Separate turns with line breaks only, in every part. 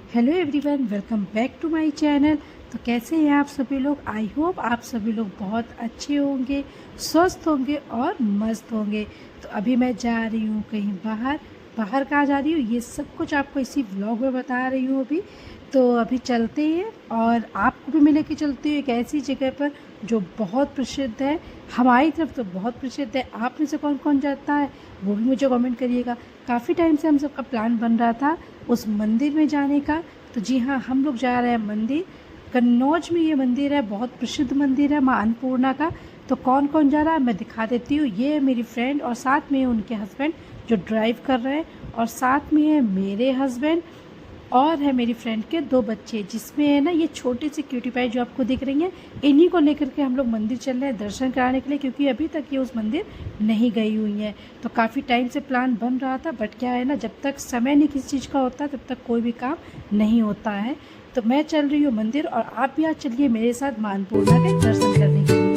Hello everyone, welcome back to my channel. तो कैसे हैं आप सभी लोग? आई होप आप सभी लोग बहुत अच्छे होंगे, स्वस्थ होंगे और मस्त होंगे। तो अभी मैं जा रही हूँ कहीं बाहर। बाहर कहाँ जा रही हूँ ये सब कुछ आपको इसी व्लॉग में बता रही हूँ अभी। तो अभी चलते हैं और आपको भी मिले के चलती हूँ एक ऐसी जगह पर जो बहुत प्रसिद्ध है। हमारी तरफ तो बहुत प्रसिद्ध है। आप में से कौन कौन जाता है वो भी मुझे कमेंट करिएगा। काफ़ी टाइम से हम सबका प्लान बन रहा था उस मंदिर में जाने का। तो जी हाँ, हम लोग जा रहे हैं मंदिर। कन्नौज में ये मंदिर है, बहुत प्रसिद्ध मंदिर है माँ अन्नपूर्णा का। तो कौन कौन जा रहा है मैं दिखा देती हूँ। ये है मेरी फ्रेंड और साथ में उनके हस्बैंड जो ड्राइव कर रहे हैं, और साथ में है मेरे हस्बैंड और है मेरी फ्रेंड के 2 बच्चे, जिसमें है ना ये छोटी सी क्यूटी पाई जो आपको दिख रही हैं। इन्हीं को लेकर के हम लोग मंदिर चल रहे हैं दर्शन कराने के लिए, क्योंकि अभी तक ये उस मंदिर नहीं गई हुई हैं। तो काफ़ी टाइम से प्लान बन रहा था, बट क्या है ना, जब तक समय नहीं किसी चीज़ का होता तब तक कोई भी काम नहीं होता है। तो मैं चल रही हूँ मंदिर और आप भी आज चलिए मेरे साथ माँ अन्नपूर्णा के दर्शन करने के लिए।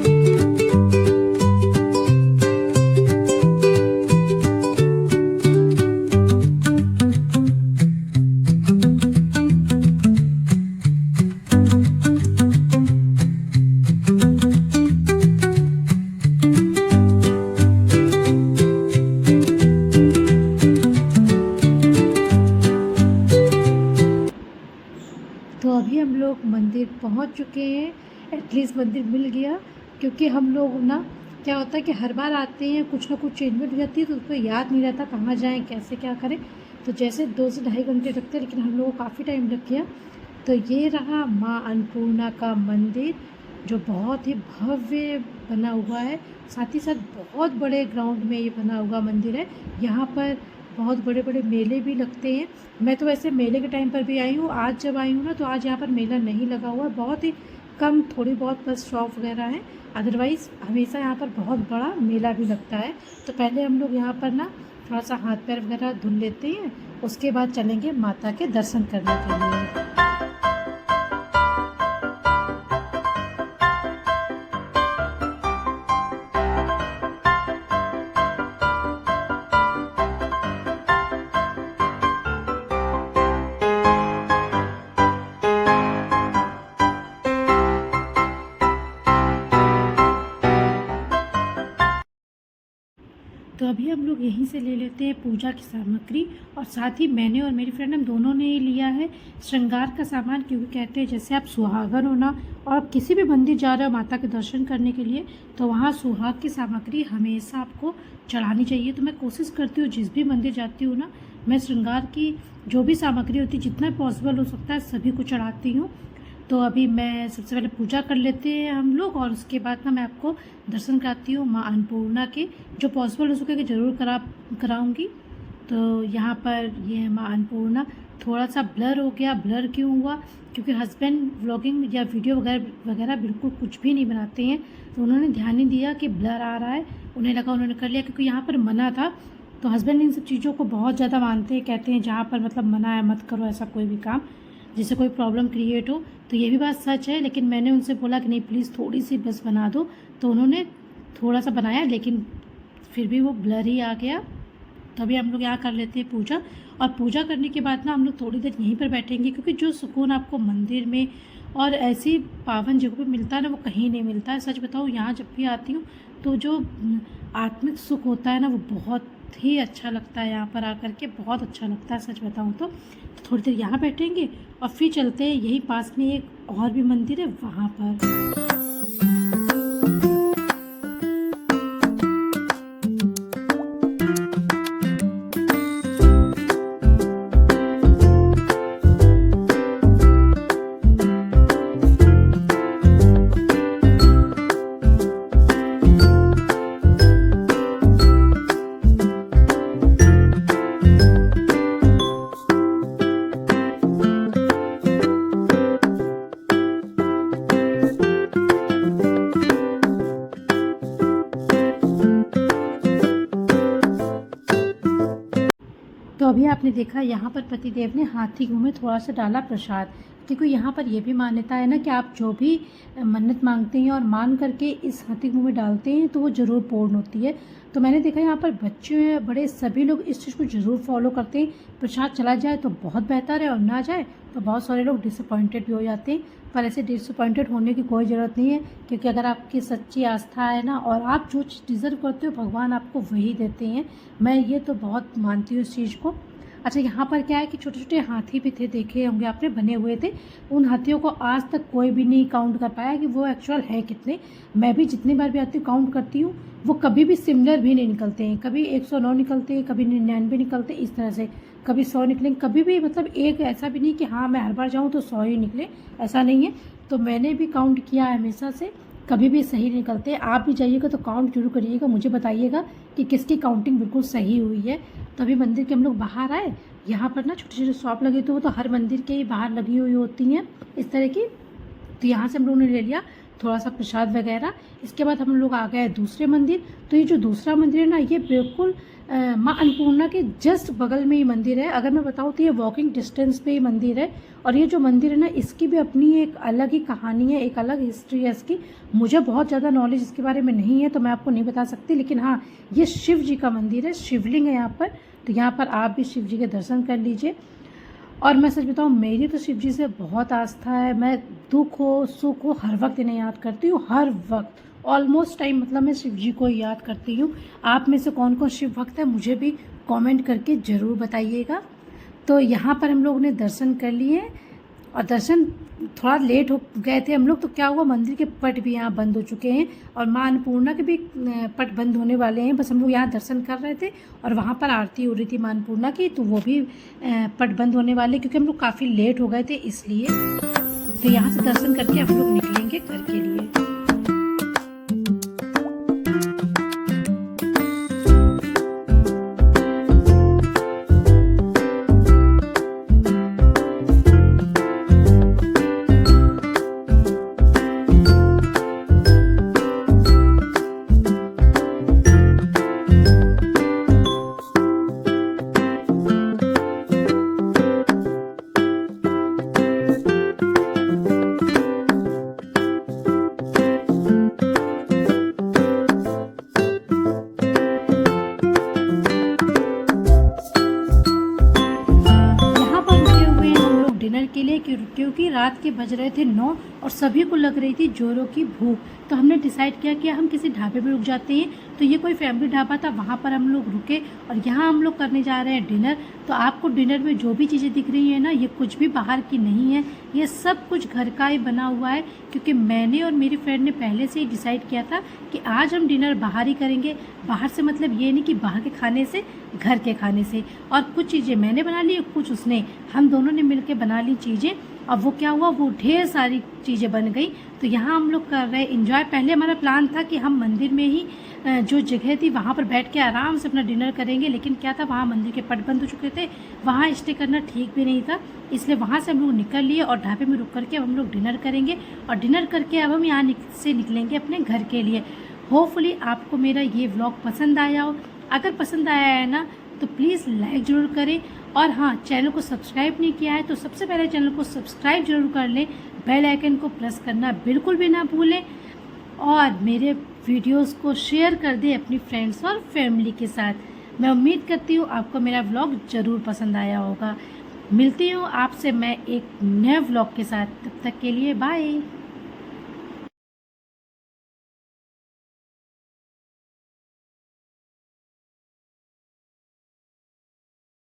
तो अभी हम लोग मंदिर पहुंच चुके हैं। एटलीस्ट मंदिर मिल गया, क्योंकि हम लोग ना, क्या होता है कि हर बार आते हैं कुछ ना कुछ चेंजमेंट हो जाती है, तो उसको याद नहीं रहता कहाँ जाएं कैसे क्या करें। तो जैसे 2 से ढाई घंटे लगते हैं, लेकिन हम लोगों को काफ़ी टाइम लग गया। तो ये रहा माँ अन्नपूर्णा का मंदिर, जो बहुत ही भव्य बना हुआ है। साथ ही साथ बहुत बड़े ग्राउंड में ये बना हुआ मंदिर है। यहाँ पर बहुत बड़े बड़े मेले भी लगते हैं। मैं तो वैसे मेले के टाइम पर भी आई हूँ। आज जब आई हूँ ना, तो आज यहाँ पर मेला नहीं लगा हुआ है, बहुत ही कम, थोड़ी बहुत बस शॉप वगैरह है। अदरवाइज़ हमेशा यहाँ पर बहुत बड़ा मेला भी लगता है। तो पहले हम लोग यहाँ पर ना थोड़ा सा हाथ पैर वगैरह धुल लेते हैं, उसके बाद चलेंगे माता के दर्शन करने के लिए। तो अभी हम लोग यहीं से ले लेते हैं पूजा की सामग्री, और साथ ही मैंने और मेरी फ्रेंड हम दोनों ने लिया है श्रृंगार का सामान। क्योंकि कहते हैं जैसे आप सुहागन हो ना, और आप किसी भी मंदिर जा रहे हो माता के दर्शन करने के लिए, तो वहाँ सुहाग की सामग्री हमेशा आपको चढ़ानी चाहिए। तो मैं कोशिश करती हूँ जिस भी मंदिर जाती हूँ ना, मैं श्रृंगार की जो भी सामग्री होती है जितना पॉसिबल हो सकता है सभी को चढ़ाती हूँ। तो अभी मैं सबसे पहले पूजा कर लेते हैं हम लोग, और उसके बाद ना मैं आपको दर्शन कराती हूँ माँ अन्नपूर्णा के। जो पॉसिबल हो सकेगा ज़रूर कराऊँगी। तो यहाँ पर ये है माँ अन्नपूर्णा। थोड़ा सा ब्लर हो गया। ब्लर क्यों हुआ? क्योंकि हस्बैंड व्लॉगिंग या वीडियो वगैरह वगैरह बिल्कुल कुछ भी नहीं बनाते हैं, तो उन्होंने ध्यान नहीं दिया कि ब्लर आ रहा है। उन्हें लगा उन्होंने कर लिया, क्योंकि यहाँ पर मना था। तो हस्बैंड इन सब चीज़ों को बहुत ज़्यादा मानते हैं, कहते हैं जहाँ पर मतलब मना है मत करो ऐसा कोई भी काम, जिससे कोई प्रॉब्लम क्रिएट हो। तो ये भी बात सच है, लेकिन मैंने उनसे बोला कि नहीं प्लीज़ थोड़ी सी बस बना दो, तो उन्होंने थोड़ा सा बनाया, लेकिन फिर भी वो ब्लर ही आ गया। तो अभी हम लोग यहाँ कर लेते हैं पूजा, और पूजा करने के बाद ना हम लोग थोड़ी देर यहीं पर बैठेंगे, क्योंकि जो सुकून आपको मंदिर में और ऐसी पावन जगहों पे मिलता है ना, वो कहीं नहीं मिलता है। सच बताऊँ, यहाँ जब भी आती हूँ तो जो आत्मिक सुख होता है ना, वो बहुत ही अच्छा लगता है। यहाँ पर आकर के बहुत अच्छा लगता है सच बताऊँ तो थोड़ी देर यहाँ बैठेंगे और फिर चलते हैं। यहीं पास में एक और भी मंदिर है, वहाँ पर। तो अभी आपने देखा यहाँ पर पतिदेव ने हाथी मुँह में थोड़ा सा डाला प्रसाद। क्योंकि यहाँ पर ये भी मान्यता है ना कि आप जो भी मन्नत मांगते हैं और मान करके इस हाथी के मुँह में डालते हैं तो वो ज़रूर पूर्ण होती है। तो मैंने देखा यहाँ पर बच्चे बड़े सभी लोग इस चीज़ को ज़रूर फॉलो करते हैं। प्रसाद चला जाए तो बहुत बेहतर है और ना जाए तो बहुत सारे लोग डिसअपॉइंटेड भी हो जाते हैं। पर ऐसे डिसअपॉइंटेड होने की कोई ज़रूरत नहीं है, क्योंकि अगर आपकी सच्ची आस्था है ना और आप जो चीज़ डिज़र्व करते हो भगवान आपको वही देते हैं। मैं ये तो बहुत मानती हूँ इस चीज़ को। अच्छा, यहाँ पर क्या है कि छोटे छोटे हाथी भी थे, देखे होंगे आपने, बने हुए थे। उन हाथियों को आज तक कोई भी नहीं काउंट कर पाया कि वो एक्चुअल है कितने। मैं भी जितनी बार भी आती हूँ काउंट करती हूँ, वो कभी भी सिमिलर भी नहीं निकलते हैं। कभी 109 निकलते हैं, कभी 99 निकलते, इस तरह से कभी 100 निकलेंगे। कभी भी मतलब एक ऐसा भी नहीं कि हाँ मैं हर बार जाऊँ तो 100 ही निकले, ऐसा नहीं है। तो मैंने भी काउंट किया है हमेशा से, कभी भी सही निकलते। आप भी जाइएगा तो काउंट जरूर करिएगा, मुझे बताइएगा कि किसकी काउंटिंग बिल्कुल सही हुई है। तो अभी मंदिर के हम लोग बाहर आए। यहाँ पर ना छोटे छोटे शॉप लगे तो वो तो हर मंदिर के ही बाहर लगी हुई होती हैं इस तरह की। तो यहाँ से हम लोगों ने ले लिया थोड़ा सा प्रसाद वगैरह। इसके बाद हम लोग आ गए दूसरे मंदिर। तो ये जो दूसरा मंदिर है ना, ये बिल्कुल माँ अन्नपूर्णा के जस्ट बगल में ही मंदिर है। अगर मैं बताऊँ तो ये वॉकिंग डिस्टेंस पे ही मंदिर है। और ये जो मंदिर है ना, इसकी भी अपनी एक अलग ही कहानी है, एक अलग हिस्ट्री है इसकी। मुझे बहुत ज़्यादा नॉलेज इसके बारे में नहीं है तो मैं आपको नहीं बता सकती, लेकिन हाँ ये शिव जी का मंदिर है, शिवलिंग है यहाँ पर। तो यहाँ पर आप भी शिव जी के दर्शन कर लीजिए। और मैं सच बताऊँ, मेरी तो शिव जी से बहुत आस्था है। मैं दुख हो सुख हो हर वक्त इन्हें याद करती हूँ, हर वक्त ऑलमोस्ट टाइम मतलब मैं शिव जी को याद करती हूँ। आप में से कौन कौन शिव भक्त है मुझे भी कमेंट करके ज़रूर बताइएगा। तो यहाँ पर हम लोग ने दर्शन कर लिए और दर्शन थोड़ा लेट हो गए थे हम लोग, तो क्या हुआ, मंदिर के पट भी यहाँ बंद हो चुके हैं और माँ अन्नपूर्णा के भी पट बंद होने वाले हैं। बस हम लोग यहाँ दर्शन कर रहे थे और वहाँ पर आरती हो रही थी माँ अन्नपूर्णा की, तो वो भी पट बंद होने वाले क्योंकि हम लोग काफ़ी लेट हो गए थे इसलिए। तो यहाँ से दर्शन करके हम लोग निकलेंगे घर के लिए। के लिए क्योंकि रात के बज रहे थे 9 और सभी को लग रही थी जोरों की भूख। तो हमने डिसाइड किया कि हम किसी ढाबे पे रुक जाते हैं। तो ये कोई फैमिली ढाबा था, वहाँ पर हम लोग रुके और यहाँ हम लोग करने जा रहे हैं डिनर। तो आपको डिनर में जो भी चीज़ें दिख रही हैं ना, ये कुछ भी बाहर की नहीं है, ये सब कुछ घर का ही बना हुआ है। क्योंकि मैंने और मेरी फ्रेंड ने पहले से ही डिसाइड किया था कि आज हम डिनर बाहर ही करेंगे। बाहर से मतलब ये नहीं कि बाहर के खाने से, घर के खाने से। और कुछ चीज़ें मैंने बना ली, कुछ उसने, हम दोनों ने मिलकर बना ली चीज़ें। अब वो क्या हुआ, वो ढेर सारी चीज़ें बन गई। तो यहाँ हम लोग कर रहे एंजॉय। पहले हमारा प्लान था कि हम मंदिर में ही जो जगह थी वहाँ पर बैठ के आराम से अपना डिनर करेंगे, लेकिन क्या था, वहाँ मंदिर के पट बंद हो चुके थे, वहाँ स्टे करना ठीक भी नहीं था। इसलिए वहाँ से हम लोग निकल लिए और ढाबे में रुक करके अब हम लोग डिनर करेंगे। और डिनर करके अब हम यहाँ से निकलेंगे अपने घर के लिए। होपफुली आपको मेरा ये व्लॉग पसंद आया हो। अगर पसंद आया है ना तो प्लीज़ लाइक ज़रूर करें। और हाँ, चैनल को सब्सक्राइब नहीं किया है तो सबसे पहले चैनल को सब्सक्राइब जरूर कर लें, बेल आइकन को प्रेस करना बिल्कुल भी ना भूलें और मेरे वीडियोस को शेयर कर दें अपनी फ्रेंड्स और फैमिली के साथ। मैं उम्मीद करती हूँ आपको मेरा व्लॉग ज़रूर पसंद आया होगा। मिलती हूँ आपसे मैं एक नए व्लॉग के साथ, तब तक के लिए बाय।